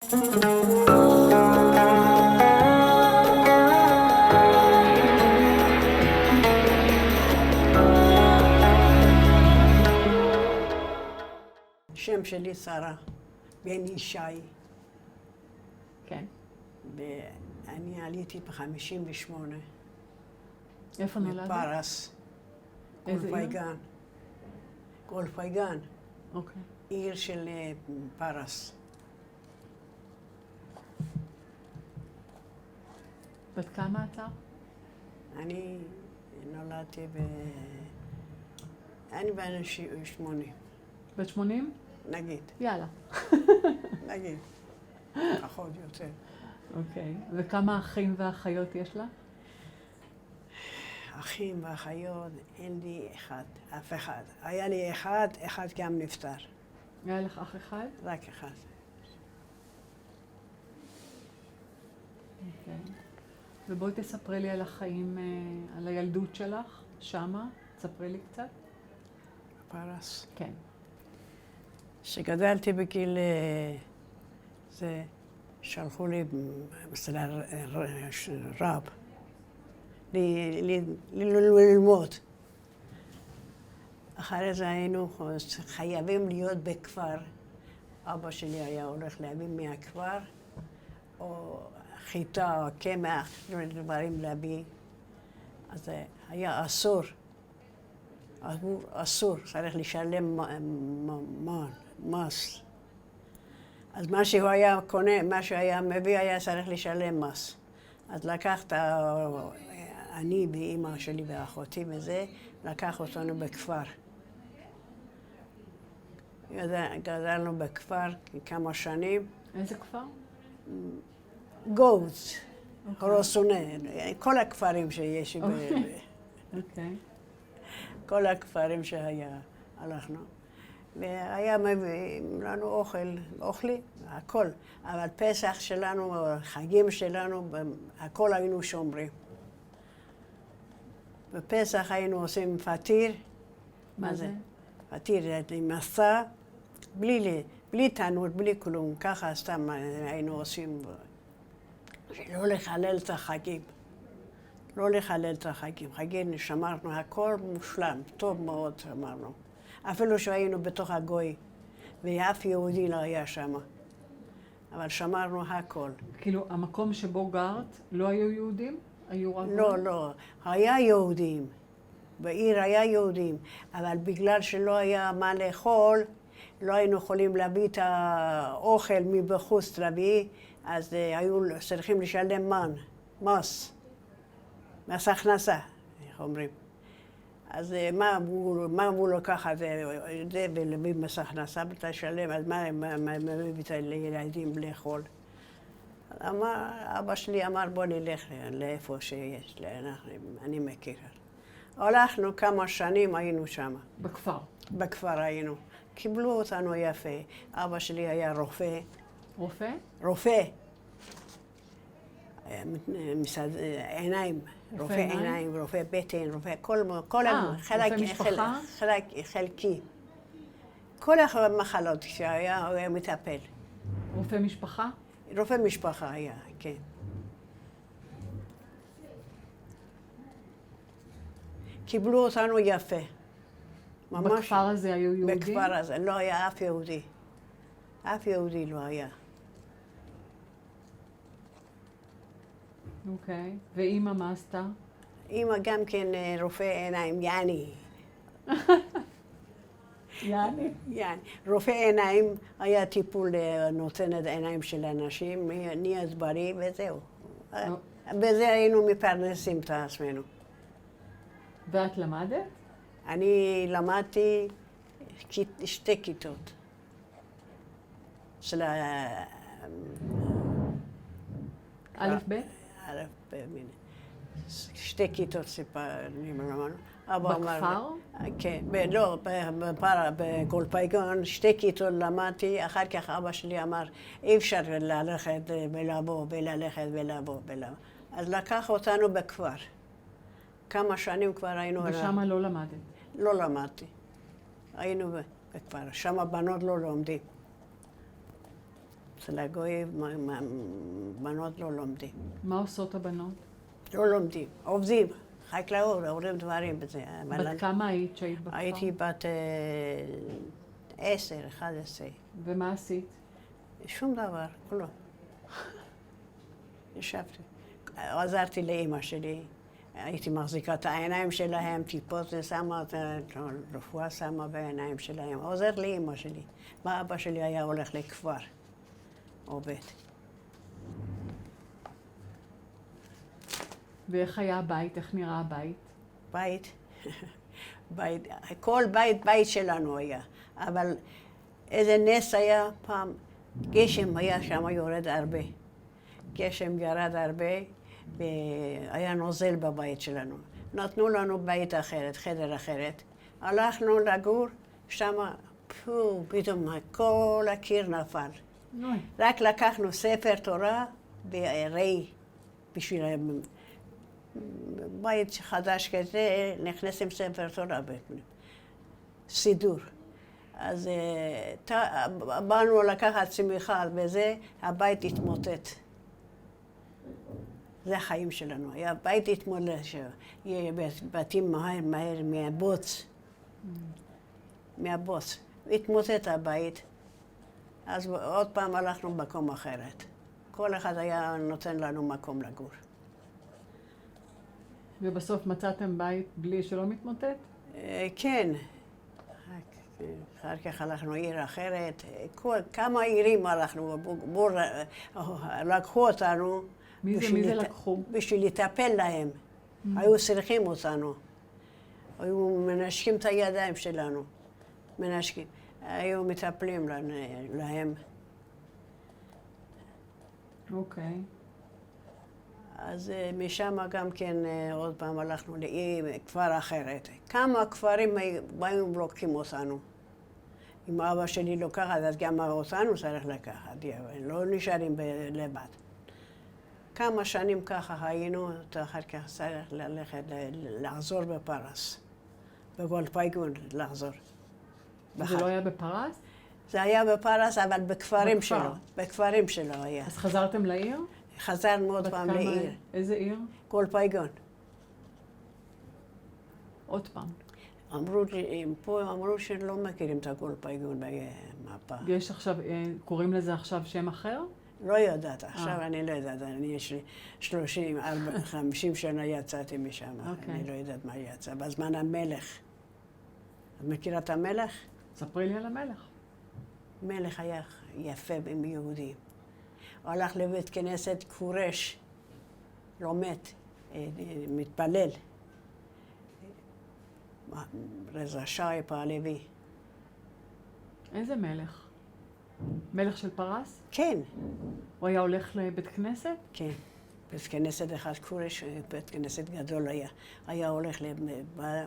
השם שלי שרה, בן ישי. כן. ואני עליתי ב-58. איפה נולדת? בפרס. איזה עיר? גולפייגן. גולפייגן, אוקיי. עיר של פרס. בת כמה אתה? אני נולדתי אני בן 80, בת 80? נגיד, יאללה. נגיד, פחות יותר. אוקיי. וכמה אחים ואחיות יש לה? אחים ואחיות, אין לי אף אחד. היה לי אחד גם נפטר. היה לך אח אחד? רק אחד. אוקיי. ובואי תספרי לי על החיים, על הילדות שלך, שמה. תספרי לי קצת. פרס. כן. כשגדלתי בגיל זה, שלחו לי אצל הרב ללמוד. אחרי זה היינו חייבים להיות בכפר. אבא שלי היה הולך להביא מהכפר, או חיטה או קמח, דברים להביא. אז זה היה אסור. אסור, צריך לשלם מס. אז מה שהוא היה קונה, מה שהיה מביא, היה צריך לשלם מס. אז לקחת, אני ואימא שלי ואחותי וזה, לקח אותנו בכפר. גדלנו בכפר כמה שנים. איזה כפר? גוץ, רוסונה, כל הכפרים שיש. אוקיי. כל הכפרים שהיה, הלכנו. והיה מביא לנו אוכלי, הכל. אבל פסח שלנו, חגים שלנו, הכל היינו שומרים. בפסח היינו עושים פתיר. מה זה? פתיר, עם מסע, בלי תנור, בלי כלום. ככה סתם היינו עושים. לא לחלל את החגים. לא לחלל את החגים. חגים שמרנו הכל מושלם, טוב מאוד שמרנו. אפילו שהיינו בתוך הגוי, ואף יהודי לא היה שם. אבל שמרנו הכל. כאילו, המקום שבו גרת, לא היו יהודים? היו רק... לא. היה יהודים. בעיר היה יהודים. אבל בגלל שלא היה מה לאכול, לא היינו יכולים להביא את האוכל מבחוץ להביא, אז היו צריכים לשלם מס. מס הכנסה, איך אומרים. אז מה אמרו לו ככה, זה ולהביא מס הכנסה ותשלם, אז מה מביא את הילדים לאכול? אבא שלי אמר בוא נלך לאיפה שיש, אני מכיר. הלכנו כמה שנים, היינו שם. בכפר? בכפר היינו. קיבלו אותנו יפה. אבא שלי היה רופא. רופא? רופא. עיניים. רופא עיניים, רופא בטן, רופא כל חלק חלקי. כל המחלות שהיה, הוא היה מטפל. רופא משפחה? רופא משפחה היה, כן. קיבלו אותנו יפה. ממש. בכפר הזה היו יהודים? בכפר הזה, לא היה אף יהודי. אף יהודי לא היה. אוקיי. ואמא מה עשתה? אמא גם כן רופא עיניים, יעני. יעני? יעני. רופא עיניים היה טיפול נותן את העיניים של אנשים, נהיה בריא וזהו. בזה היינו מפרנסים את עצמנו. ואת למדת? אני למדתי 2 כיתות. של א' ב'? א' ב', 2 כיתות למדנו. בכפר? כן, לא, בגולפייגן 2 כיתות למדתי, אחר כך אבא שלי אמר, אי אפשר ללכת ולבוא וללכת ולבוא. אז לקח אותנו בכפר. כמה שנים כבר היינו... ושם לא למדת? לא למדתי. היינו בכפר. שם הבנות לא לומדים. אצל הגויים בנות לא לומדים. מה עושות הבנות? לא לומדים, עובדים, חקלאות, עובדים דברים בזה. בת כמה היית שהיית בכפר? הייתי בת 10, 11. ומה עשית? שום דבר, כלום. ישבתי. עזרתי לאמא שלי, הייתי מחזיקה את העיניים שלהם, טיפות שמה, רפואה שמה בעיניים שלהם. עוזר לאמא שלי. ואבא שלי היה הולך לכפר, עובד. ואיך היה הבית? איך נראה הבית? בית, בית, כל בית שלנו היה. אבל איזה נס היה פעם, גשם היה שם יורד הרבה. גשם ירד הרבה, והיה נוזל בבית שלנו. נתנו לנו בית אחרת, חדר אחרת. הלכנו לגור, שם פתאום כל הקיר נפל. רק לקחנו ספר תורה וראי בשביל בית חדש כזה, נכנס עם ספר תורה בפנים. סידור. אז באנו לקחת צמיחה וזה, הבית התמוטט. זה החיים שלנו. היה בית התמוטט, יהיה בתים מהר מהבוץ. מהבוץ. התמוטט הבית, אז עוד פעם הלכנו במקום אחרת. כל אחד היה נותן לנו מקום לגור. ובסוף מצאתם בית בלי שלא מתמוטט? כן. אחר כך הלכנו עיר אחרת. כמה עירים הלכנו. לקחו אותנו. מי זה לקחו? בשביל לטפל להם. היו צריכים אותנו. היו מנשקים את הידיים שלנו. מנשקים. היו מטפלים להם. אוקיי. אז משם גם כן עוד פעם הלכנו לכפר אחרת. כמה כפרים היו לוקחים אותנו. אם אבא שלי לוקחת, אז גם אותנו צריך לקחת. לא נשארים לבד. כמה שנים ככה היינו, אחר כך צריך ללכת, לחזור בפרס. בגולפייגון לחזור. זה לא היה בפרס? זה היה בפרס, אבל בכפרים שלו. בכפרים שלו היה. אז חזרתם לעיר? חזרנו עוד פעם לעיר. איזה עיר? גולפייגון. עוד פעם. פה אמרו שלא מכירים את הגולפייגון במפה. יש עכשיו, קוראים לזה עכשיו שם אחר? לא יודעת, עכשיו אני לא יודעת. יש לי 30, 40, 50 שנה יצאתי משם. אני לא יודעת מה יצא. בזמן המלך. את מכירה את המלך? ספרי לי על המלך. המלך היה יפה עם יהודים. הוא הלך לבית כנסת קורש, לומד, מתפלל. רזה שי פעלבי. איזה מלך? מלך של פרס? כן. הוא היה הולך לבית כנסת? כן. בית כנסת אחד קורש, בית כנסת גדול היה. היה הולך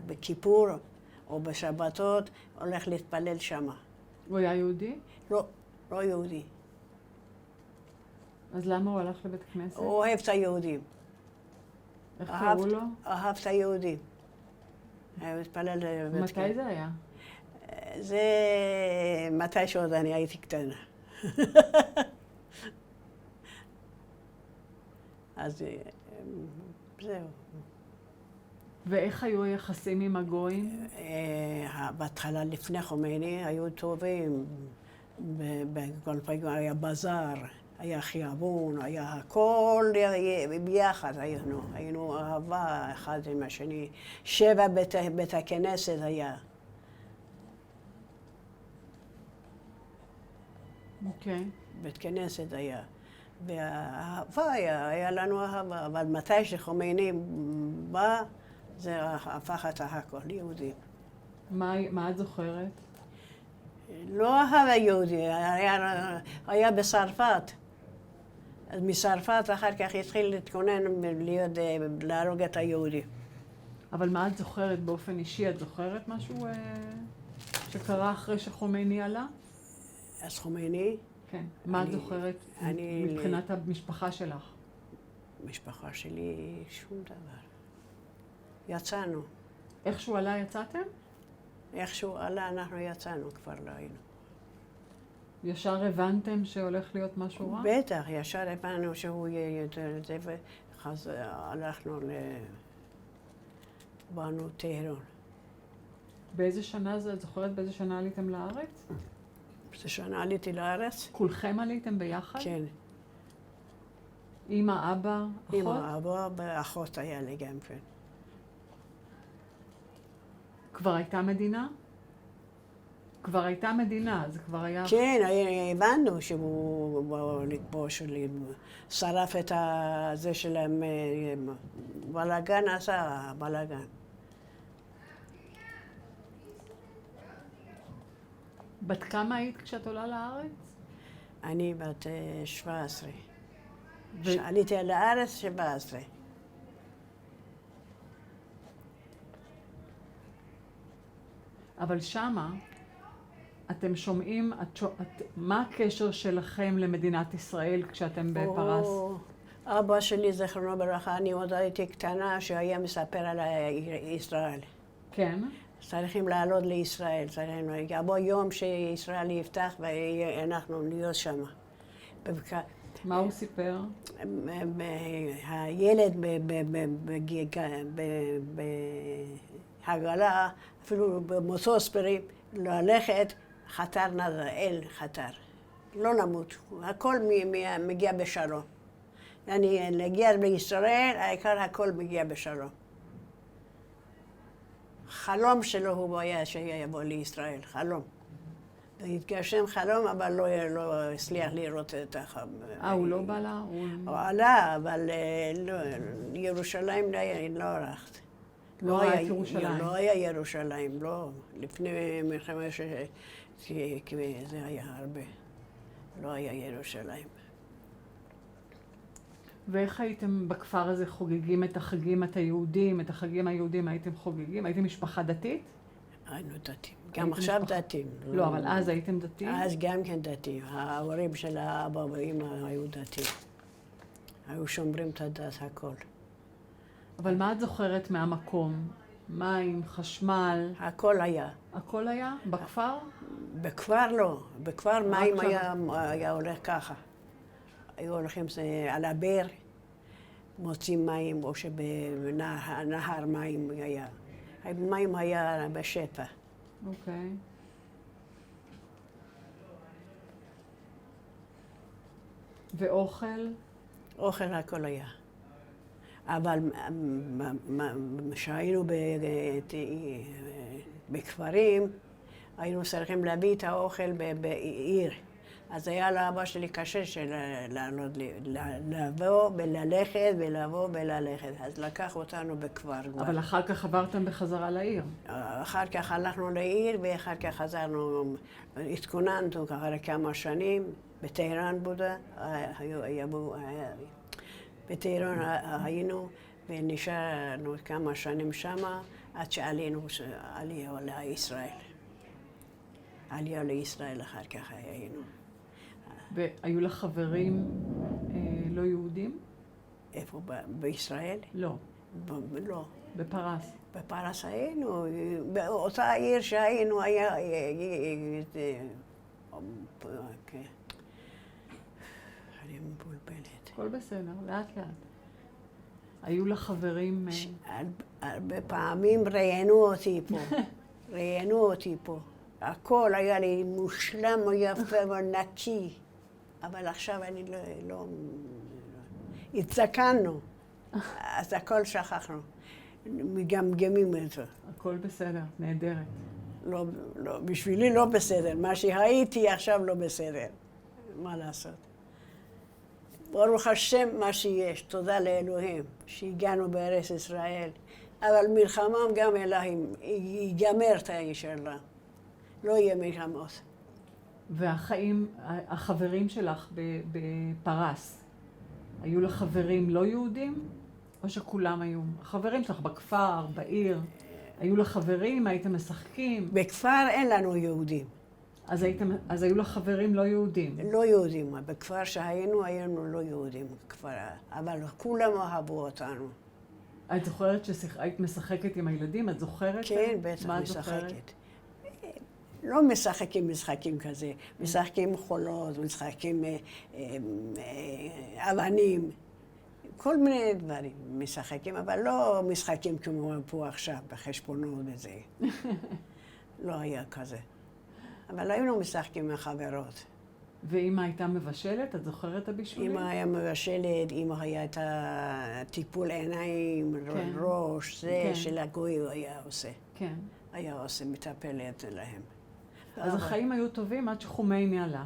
בכיפור או בשבתות, הולך להתפלל שם. הוא היה יהודי? לא, לא יהודי. אז למה הוא הלך לבית כנסת? הוא אוהב את היהודים. איך קראו לו? אהב את היהודים. היה מתפלל לבית כנסת. מתי זה היה? זה מתי שעוד אני הייתי קטנה. אז זהו. ואיך היו היחסים עם הגויים? בהתחלה לפני חומייני היו טובים. בגולפייגון היה בזאר, היה חיאבון, היה הכל ביחד היינו אהבה אחד עם השני. 7 בית הכנסת היה. אוקיי. בית כנסת היה. והאהבה היה לנו אהבה, אבל מתי שחומייני בא, זה הפך את הכל יהודים. מה את זוכרת? לא אהב היהודי, היה בצרפת. אז מצרפת אחר כך התחיל להתכונן להרוג את היהודי. אבל מה את זוכרת באופן אישי? את זוכרת משהו שקרה אחרי שחומייני עלה? אז חומייני? כן. מה את זוכרת מבחינת המשפחה שלך? המשפחה שלי, שום דבר. יצאנו. איך שהוא עלה יצאתם? איך שהוא עלה אנחנו יצאנו, כבר לא היינו. ישר הבנתם שהולך להיות משהו רע? בטח, ישר הבנו שהוא יהיה יותר זה, ואז הלכנו באנו טהרון. באיזה שנה זה? את זוכרת באיזה שנה עליתם לארץ? באיזה שנה עליתי לארץ? כולכם עליתם ביחד? כן. אמא, אבא, אחות? אמא, אבא, ואחות היה לי גם כן. כבר הייתה מדינה? כבר הייתה מדינה, זה כבר היה... כן, הבנו שהוא בא לכבוש, שרף את זה שלהם, בלאגן עשה, בלאגן. בת כמה היית כשאת עולה לארץ? אני בת 17. עליתי לארץ 17. אבל שמה, אתם שומעים, מה הקשר שלכם למדינת ישראל כשאתם בפרס? אבא שלי, זכרונו ברכה, אני עוד הייתי קטנה, שהיה מספר על ישראל. כן. צריכים לעלות לישראל, יבוא יום שישראל יפתח ואנחנו נהיה שם. מה הוא סיפר? הילד בהגלה, אפילו במטוס פרים, ללכת, חתר נזל, חתר. לא למות, הכל מגיע בשלום. אני להגיע לישראל, העיקר הכל מגיע בשלום. חלום שלו הוא היה שיבוא לישראל, חלום. התגשם חלום, אבל לא הצליח לראות את החלום. הוא לא בא לה? הוא עלה, אבל ירושלים לא ערכת. לא היה ירושלים. לא היה ירושלים, לא. לפני מלחמה שזה היה הרבה. לא היה ירושלים. ואיך הייתם בכפר הזה חוגגים את החגים היהודים? את החגים היהודים הייתם חוגגים? הייתם משפחה דתית? היינו דתיים. גם עכשיו דתיים. לא, אבל אז הייתם דתיים? אז גם כן דתיים. ההורים של האבא ואמא היו דתיים. היו שומרים את הדת, הכל. אבל מה את זוכרת מהמקום? מים, חשמל? הכל היה. הכל היה? בכפר? בכפר לא. בכפר מים היה הולך ככה. היו הולכים על הבאר, מוצאים מים, או שבנהר מים היה. המים היה בשפע. אוקיי. ואוכל? אוכל הכל היה. אבל כשהיינו בכפרים, היינו צריכים להביא את האוכל בעיר. אז היה לאבא שלי קשה לבוא וללכת ולבוא וללכת. אז לקח אותנו בכפר. אבל אחר כך עברתם בחזרה לעיר. אחר כך הלכנו לעיר ואחר כך חזרנו, התכוננו אחרי כמה שנים בטהרן בודה. בטהרן היינו ונשארנו כמה שנים שמה עד שעלינו עלייה לישראל. עלייה לישראל אחר כך היינו. והיו לך חברים לא יהודים? איפה? בישראל? לא. לא. בפרס? בפרס היינו, באותה עיר שהיינו היה... אני מבולבלת. הכל בסדר, לאט לאט. היו לך חברים... הרבה פעמים ראיינו אותי פה. הכל היה לי מושלם יפה ונקי. אבל עכשיו אני לא... התזקנו, אז הכל שכחנו. מגמגמים את זה. הכל בסדר, נהדרת. לא, בשבילי לא בסדר. מה שהייתי עכשיו לא בסדר. מה לעשות? ברוך השם מה שיש, תודה לאלוהים, שהגענו בארץ ישראל. אבל מלחמה גם אלוהים, ייגמר את האיש שלה. לא יהיה מלחמות. והחיים, החברים שלך בפרס, היו לך חברים לא יהודים? או שכולם היו? החברים שלך בכפר, בעיר, היו לך חברים? הייתם משחקים? בכפר אין לנו יהודים. אז היו לך חברים לא יהודים? לא יהודים. בכפר שהיינו, היינו לא יהודים. אבל כולם אהבו אותנו. את זוכרת שהיית משחקת עם הילדים? את זוכרת? כן, בטח, משחקת. לא משחקים משחקים כזה, משחקים חולות, משחקים אבנים, כל מיני דברים משחקים, אבל לא משחקים כמו פה עכשיו, בחשבונות וזה. לא היה כזה. אבל היינו משחקים עם החברות. ואמא הייתה מבשלת? את זוכרת את הבישולים? אמא היה מבשלת, אמא היה את הטיפול עיניים, כן. ראש, זה כן. של הגוי הוא היה עושה. כן. היה עושה, מטפלת להם. אז החיים היו טובים עד שחומייני עלה.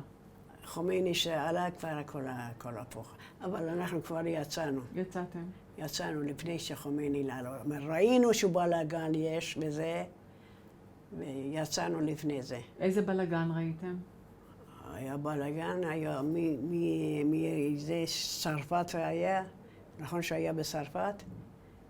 חומייני שעלה כבר הכל הפוך. אבל אנחנו כבר יצאנו. יצאתם. יצאנו לפני שחומייני לעלות. ראינו שהוא בלאגן יש וזה, ויצאנו לפני זה. איזה בלגן ראיתם? היה בלאגן, היה מאיזה צרפת היה, נכון שהיה בצרפת?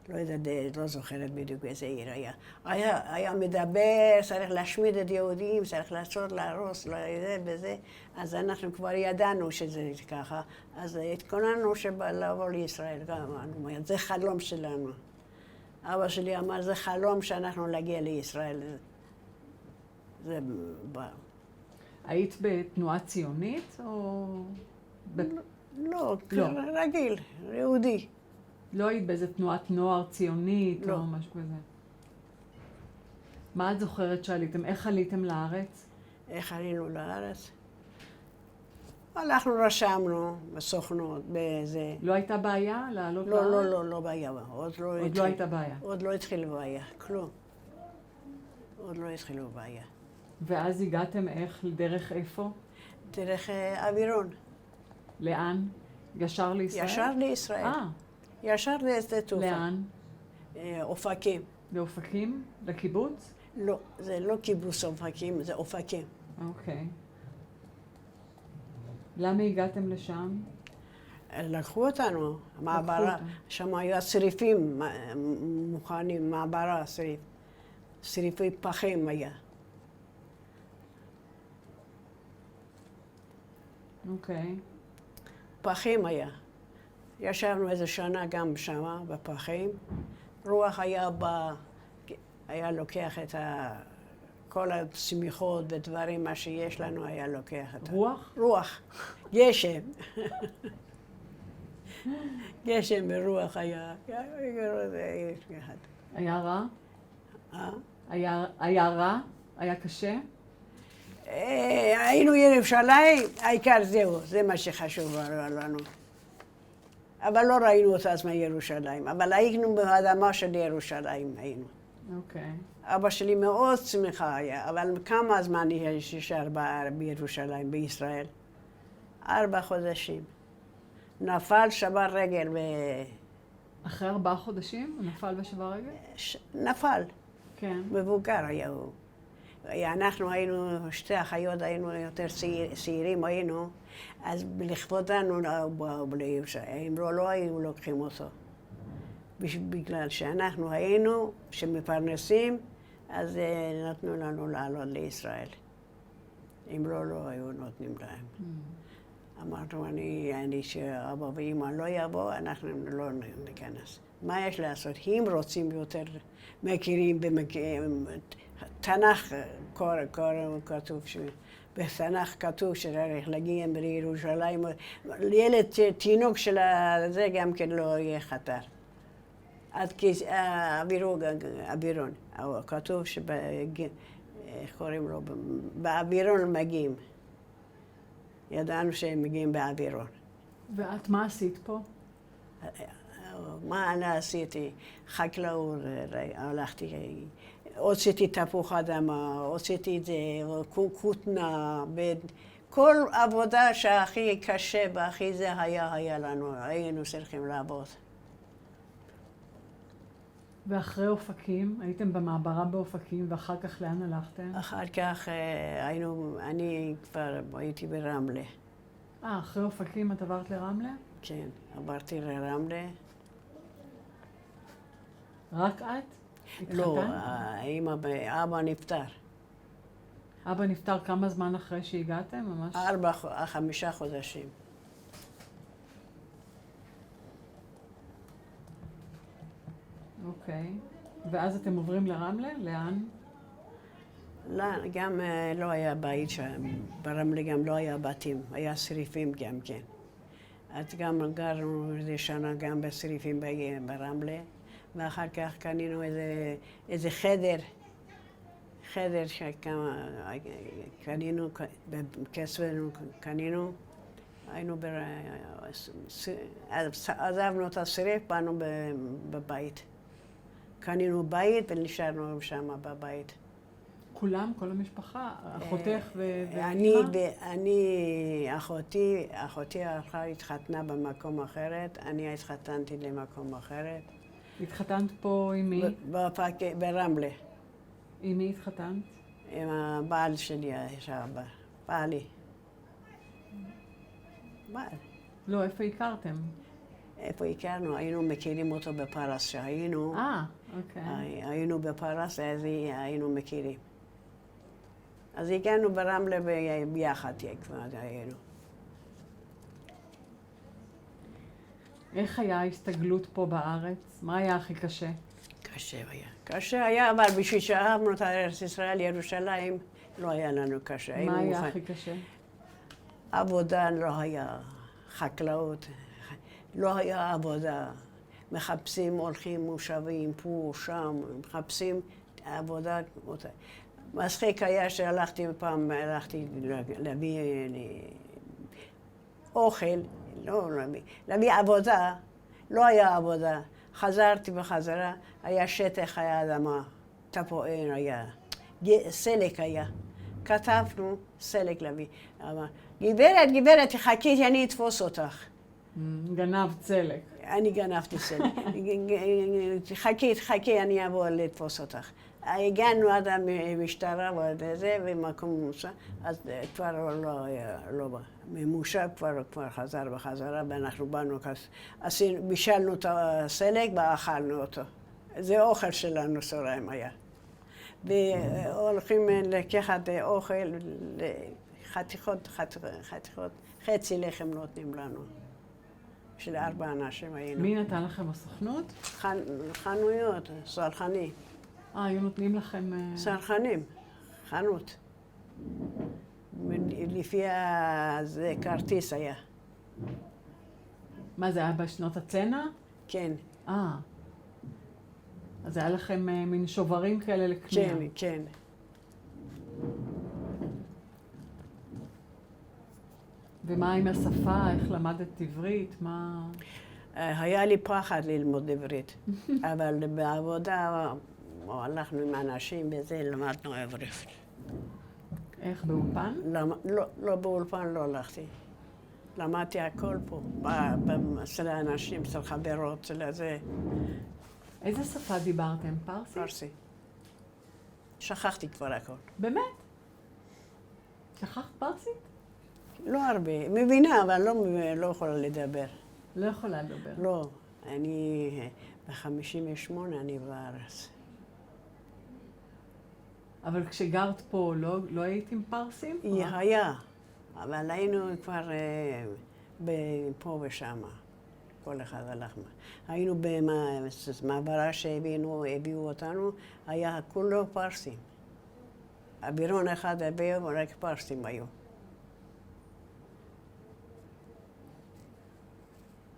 לא יודעת, לא זוכרת בדיוק איזה עיר היה. היה מדבר, צריך להשמיד את יהודים, צריך לעשות, להרוס, לא יודע, וזה. אז אנחנו כבר ידענו שזה ככה. אז התכוננו לבוא לישראל, גם אמרנו, זה חלום שלנו. אבא שלי אמר, זה חלום שאנחנו נגיע לישראל. זה בא. היית בתנועה ציונית או... לא, רגיל, יהודי. לא היית באיזה תנועת נוער ציונית לא. או משהו כזה? מה את זוכרת שעליתם? איך עליתם לארץ? איך עלינו לארץ? הלכנו, רשמנו בסוכנות, בזה. לא הייתה בעיה לעלות לא, לארץ? לא בעיה. עוד עוד לא הייתה בעיה. עוד לא התחיל בעיה, כלום. עוד לא התחילו בעיה. ואז הגעתם איך? דרך איפה? דרך אווירון. לאן? ישר לישראל? ישר לישראל. ישר לשדה תעופה. לאן? אופקים. לאופקים? לקיבוץ? לא, זה לא קיבוץ אופקים, זה אופקים. אוקיי. למה הגעתם לשם? לקחו אותנו, מעברה. שם היו צריפים מוכנים, מעברה, צריפי פחים היה. אוקיי. פחים היה. ישבנו איזה שנה גם שמה, בפחים. רוח היה לוקח את כל הצמיחות ודברים, מה שיש לנו, היה לוקח את רוח? רוח. גשם. גשם ורוח היה. היה רע? היה רע? היה קשה? היינו ירושלים, העיקר זהו, זה מה שחשוב לנו. אבל לא ראינו את עצמנו ירושלים, אבל היינו באדמה של ירושלים, היינו. אוקיי. אבא שלי מאוד שמחה היה, אבל כמה זמן נשאר בירושלים, בישראל? 4 חודשים. נפל, שבר רגל אחרי 4 חודשים הוא נפל ושבר רגל? נפל. כן. מבוגר היה הוא. אנחנו היינו, 2 אחיות, היינו יותר צעירים היינו, אז לכבודנו לירושלים, לא היו לוקחים אותו. בגלל שאנחנו היינו, שמפרנסים, אז נתנו לנו לעלות לישראל. אם לא היו נותנים להם. אמרנו, שאבא ואמא לא יבוא, אנחנו לא ניכנס. מה יש לעשות? אם רוצים יותר מכירים תנ"ך כתוב, בתנ"ך כתוב שצריך להגיע לירושלים, ילד תינוק של זה גם כן לא יהיה חתר. עד אווירון, כתוב איך קוראים לו? באווירון מגיעים. ידענו שהם מגיעים באווירון. ואת מה עשית פה? מה אני עשיתי? חקלאות, הלכתי, הוצאתי תפוח אדמה, הוצאתי את זה, כותנה, כל עבודה שהכי קשה והכי זה היה לנו, היינו צריכים לעבוד. ואחרי אופקים, הייתם במעברה באופקים, ואחר כך לאן הלכתם? אחר כך אני כבר הייתי ברמלה. אחרי אופקים את עברת לרמלה? כן, עברתי לרמלה. רק את? לא, אבא נפטר. אבא נפטר כמה זמן אחרי שהגעתם? ממש? 5 חודשים. אוקיי. ואז אתם עוברים לרמלה? לאן? לא, גם לא היה בית שם, ברמלה גם לא היה בתים, היה שריפים גם כן. אז גם גרנו איזה שנה גם בשריפים ברמלה, ואחר כך קנינו איזה חדר שכמה קנינו, בכספנו קנינו, היינו, עזבנו את השריף, באנו בבית. קנינו בית ונשארנו שם בבית. כולם, כל המשפחה, אחותך אני, אחותי הלכה התחתנה במקום אחרת, אני התחתנתי למקום אחרת. התחתנת פה עם מי? ברמלה. עם מי התחתנת? עם הבעל שלי, בעלי. בעל. לא, איפה הכרתם? איפה הכרנו? היינו מכירים אותו בפרס שהיינו. אוקיי. היינו בפרס, אז היינו מכירים. אז הגענו ברמלה ביחד, כבר היינו. איך היה ההסתגלות פה בארץ? מה היה הכי קשה? קשה היה. קשה היה, אבל בשביל שאהבנו את ארץ ישראל, ירושלים, לא היה לנו קשה. מה היה הכי קשה? עבודה לא היה, חקלאות, לא היה עבודה. מחפשים, הולכים מושבים, פה, שם, מחפשים עבודה. מצחיק היה שהלכתי פעם, להביא אוכל, לא להביא עבודה, לא היה עבודה. חזרתי בחזרה, היה שטח, היה אדמה, תפואן היה, סלק היה. כתבנו סלק להביא. אמר, גברת, תחכי, אני אתפוס אותך. גנב צלק. אני גנבתי סלק. חכי, אני אבוא לתפוס אותך. הגענו עד המשטרה ועד זה, ומקום ממושב, אז כבר לא בא. ממושב כבר חזר בחזרה, ואנחנו באנו, בישלנו את הסלק ואכלנו אותו. זה אוכל שלנו, סוריים היה. והולכים לקחת אוכל, חתיכות, חצי לחם נותנים לנו. של 4 אנשים היינו. מי נתן לכם הסוכנות? חנויות, סלחני. היו נותנים לכם... סלחנים, חנות. לפי זה כרטיס היה. מה זה היה בשנות הצנע? כן. אז היה לכם מין שוברים כאלה לקנייה. כן, כן. ומה עם השפה? איך למדת עברית? מה... היה לי פחד ללמוד עברית, אבל בעבודה הלכנו עם אנשים וזה, למדנו עברית. איך, באולפן? לא, באולפן לא הלכתי. למדתי הכל פה, אצל האנשים, אצל חברות, אצל זה. איזה שפה דיברתם? פרסית? פרסי. שכחתי כבר הכל. באמת? שכחת פרסית? לא הרבה. מבינה, אבל לא יכולה לדבר. לא יכולה לדבר. לא. אני ב-58 אני בארץ. אבל כשגרת פה, לא היית עם פרסים? היה, אבל היינו כבר פה ושם. כל אחד הלך. היינו במעברה שהביאו אותנו, היה כולו פרסים. אווירון אחד הביאו, רק פרסים היו.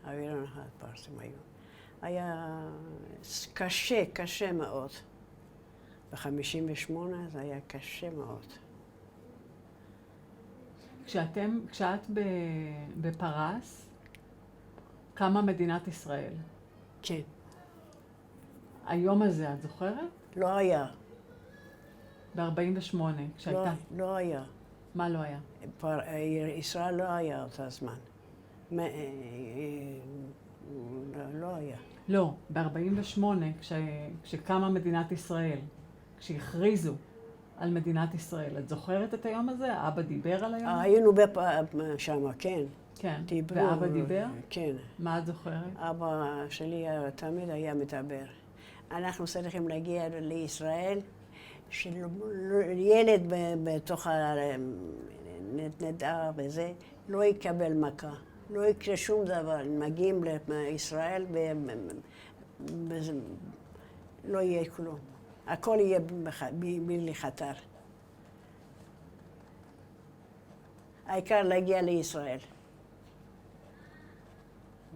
אווירון אחד פרסים היו. היה קשה מאוד. ב-58 זה היה קשה מאוד. כשאת בפרס, קמה מדינת ישראל. כן. היום הזה, את זוכרת? לא היה. ב-48, כשהייתה. לא היה. מה לא היה? ישראל לא היה אותה זמן. לא היה. לא, ב-48, כשקמה מדינת ישראל, כשהכריזו על מדינת ישראל, את זוכרת את היום הזה? אבא דיבר על היום? היינו שם, כן. כן. דיברו. ואבא דיבר? כן. מה את זוכרת? אבא שלי תמיד היה מדבר. אנחנו צריכים להגיע לישראל, שילד בתוך הנדעה וזה, לא יקבל מכה. לא יקרה שום דבר. מגיעים לישראל ולא יהיה כלום. הכל יהיה בלי חתר. העיקר להגיע לישראל.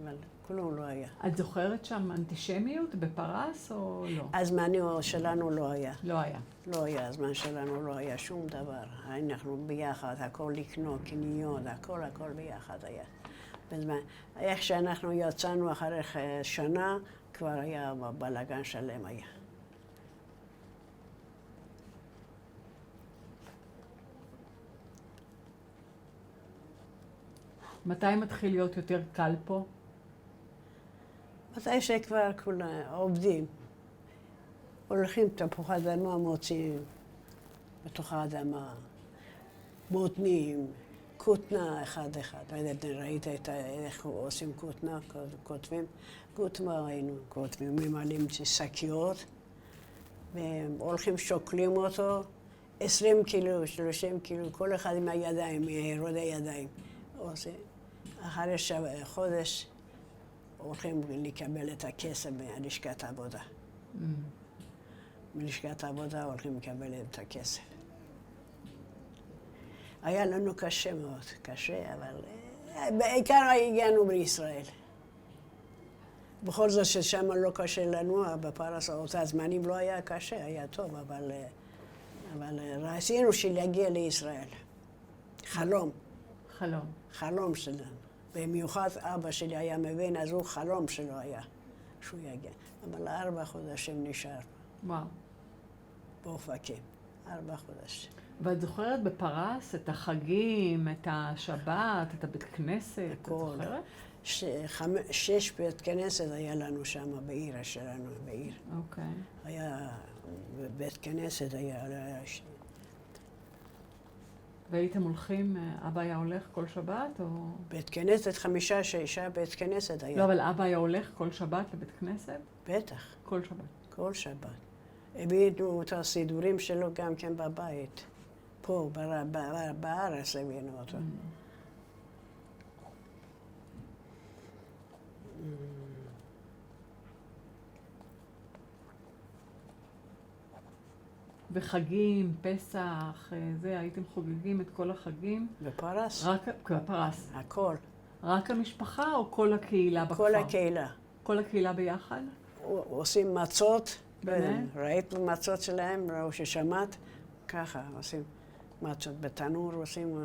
אבל כלום לא היה. את זוכרת שם אנטישמיות בפרס או לא? הזמן שלנו לא היה. לא היה. לא היה, הזמן שלנו לא היה שום דבר. אנחנו ביחד, הכל לקנות, קניות, הכל ביחד היה. בזמן, איך שאנחנו יצאנו אחרי שנה, כבר היה בלגן שלם היה. מתי מתחיל להיות יותר קל פה? מתי שכבר כולם עובדים. הולכים תפוחי אדמה, מוצאים בתוך האדמה, בוטנים, כותנה אחד. לא יודעת, ראית איך עושים כותנה, כותבים? כותנה היינו כותבים, ממלאים שקיות, והולכים שוקלים אותו, 20 קילו, 30 קילו, כל אחד עם הידיים, רודי ידיים. אחרי חודש הולכים לקבל את הכסף מלשכת העבודה. מלשכת העבודה הולכים לקבל את הכסף. היה לנו קשה מאוד, קשה, אבל בעיקר הגענו בישראל. בכל זאת ששם לא קשה לנו, בפרס אותה זמנים לא היה קשה, היה טוב, אבל רצינו להגיע לישראל. חלום. חלום. חלום שלנו. במיוחד אבא שלי היה מבין, אז הוא חלום שלו היה שהוא יגיע. אבל 4 חודשים נשאר. וואו. באופקים. 4 חודשים. ואת זוכרת בפרס את החגים, את השבת, את הבית כנסת? הכל. את זוכרת? 6 בית כנסת היה לנו שם בעיר שלנו, בעיר. אוקיי. היה בית כנסת, היה... והייתם הולכים, אבא היה הולך כל שבת או... בית כנסת, 5-6 בית כנסת היה. לא, אבל אבא היה הולך כל שבת לבית כנסת? בטח. כל שבת. כל שבת. הבאנו את הסידורים שלו גם כן בבית. פה, בארץ הבאנו אותו. וחגים, פסח, זה, הייתם חוגגים את כל החגים? בפרס? רק בפרס. הכל. רק המשפחה או כל הקהילה בכפר? כל הקהילה. כל הקהילה ביחד? עושים מצות. באמת? ראית מצות שלהם, ראו ששמעת? ככה עושים מצות בתנור, עושים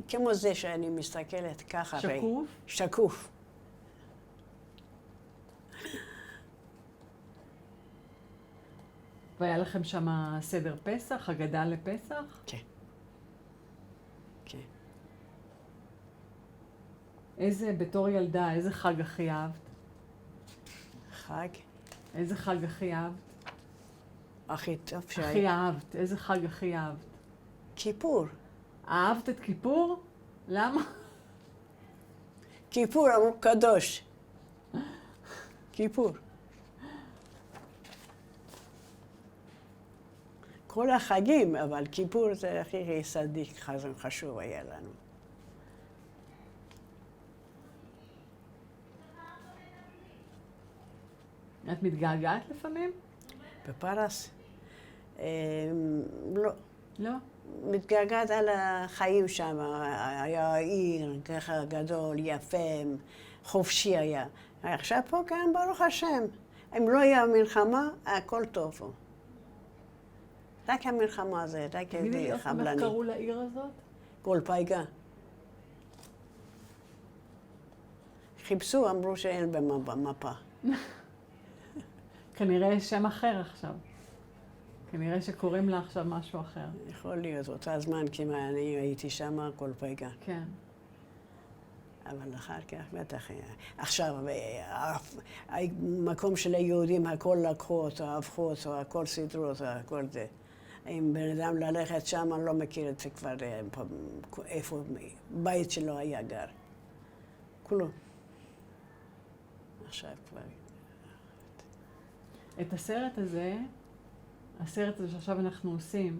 כמו זה שאני מסתכלת ככה. שקוף? שקוף. והיה לכם שם סדר פסח, הגדה לפסח? כן. כן. בתור ילדה, איזה חג הכי אהבת? חג? איזה חג הכי אהבת? הכי טוב שהיה. הכי אהבת, איזה חג הכי אהבת? כיפור. אהבת את כיפור? למה? כיפור אמרו קדוש. כיפור. כל החגים, אבל כיפור זה הכי צדיק חשוב היה לנו. את מתגעגעת לפעמים? בפרס? לא. לא? מתגעגעת על החיים שם. היה עיר ככה גדול, יפה, חופשי היה. עכשיו פה כאן, ברוך השם. אם לא היה מלחמה, הכל טוב פה. רק המלחמה הזאת, רק תגידי לי, איך קראו לעיר הזאת? גולפייגה. חיפשו, אמרו שאין במפה. כנראה יש שם אחר עכשיו. כנראה שקוראים לה עכשיו משהו אחר. יכול להיות, אותה זמן כמעט אני הייתי שם, גולפייגה. כן. אבל אחר כך בטח היה. עכשיו, המקום של היהודים, הכל לקחו אותו, הפכו אותו, הכל סידרו אותו, הכל זה. אם בן אדם ללכת שם, אני לא מכיר את זה כבר, איפה, בית שלו היה גר. כלום. עכשיו כבר... את הסרט הזה שעכשיו אנחנו עושים,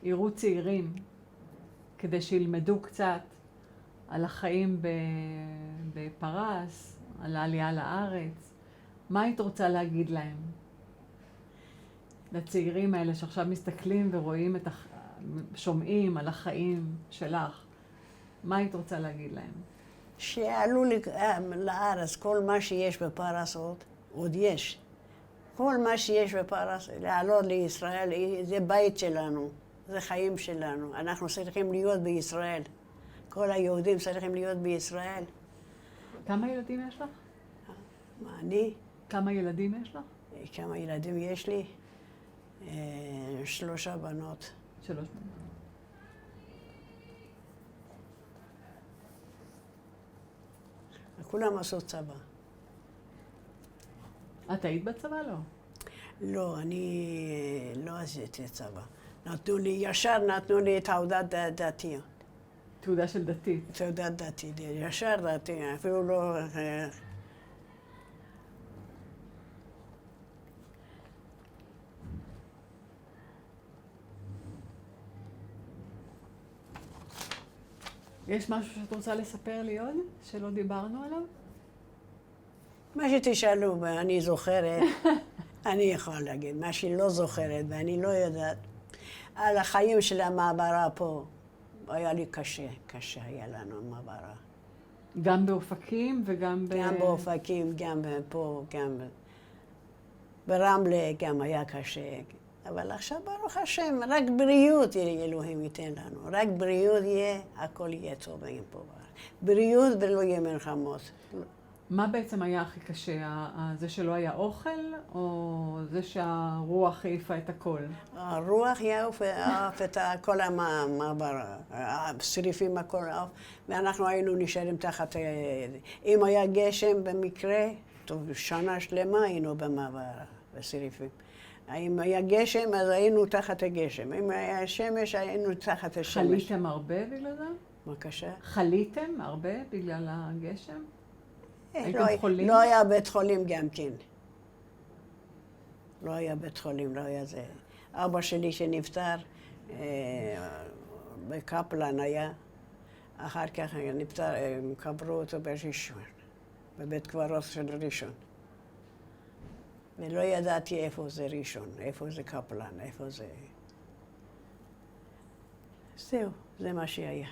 יראו צעירים, כדי שילמדו קצת על החיים בפרס, על העלייה לארץ. מה היית רוצה להגיד להם? לצעירים האלה שעכשיו מסתכלים ורואים שומעים על החיים שלך, מה היית רוצה להגיד להם? שיעלו לארץ, כל מה שיש בפרס עוד יש. כל מה שיש בפרס, לעלות לישראל, זה בית שלנו, זה חיים שלנו. אנחנו צריכים להיות בישראל. כל היהודים צריכים להיות בישראל. כמה ילדים יש לך? מה, אני? כמה ילדים יש לך? כמה ילדים יש לי? 3 בנות. 3 בנות. כולם עשו צבא. את היית בצבא? לא. לא, אני לא עשיתי צבא. ישר נתנו לי תעודת דתי. תעודה של דתית. תעודת דתי, ישר דתי, אפילו לא... יש משהו שאת רוצה לספר לי עוד, שלא דיברנו עליו? מה שתשאלו, אני זוכרת, אני יכולה להגיד, מה שהיא לא זוכרת ואני לא יודעת, על החיים של המעברה פה, היה לי קשה היה לנו המעברה. גם באופקים וגם גם באופקים, גם פה, גם ברמלה גם היה קשה. אבל עכשיו ברוך השם, רק בריאות אלוהים ייתן לנו. רק בריאות יהיה, הכל יהיה טוב פה. בריאות ולא יהיה מלחמות. מה בעצם היה הכי קשה? זה שלא היה אוכל, או זה שהרוח העיפה את הכל? הרוח העיף את כל המעברה, השריפים הכל, ואנחנו היינו נשארים תחת... אם היה גשם במקרה, טוב, שנה שלמה היינו במעברה, בשריפים. אם היה גשם, אז היינו תחת הגשם. אם היה שמש, היינו תחת השמש. חליתם הרבה בגלל זה? בבקשה. חליתם הרבה בגלל הגשם? הייתם חולים? לא היה בית חולים גם כן. לא היה בית חולים, לא היה זה. אבא שלי שנפטר, בקפלן היה. אחר כך נפטר, הם קברו אותו בראשון, בבית קברות של ראשון. ולא ידעתי איפה זה ראשון, איפה זה קפלן, איפה זה... זהו, זה מה שהיה.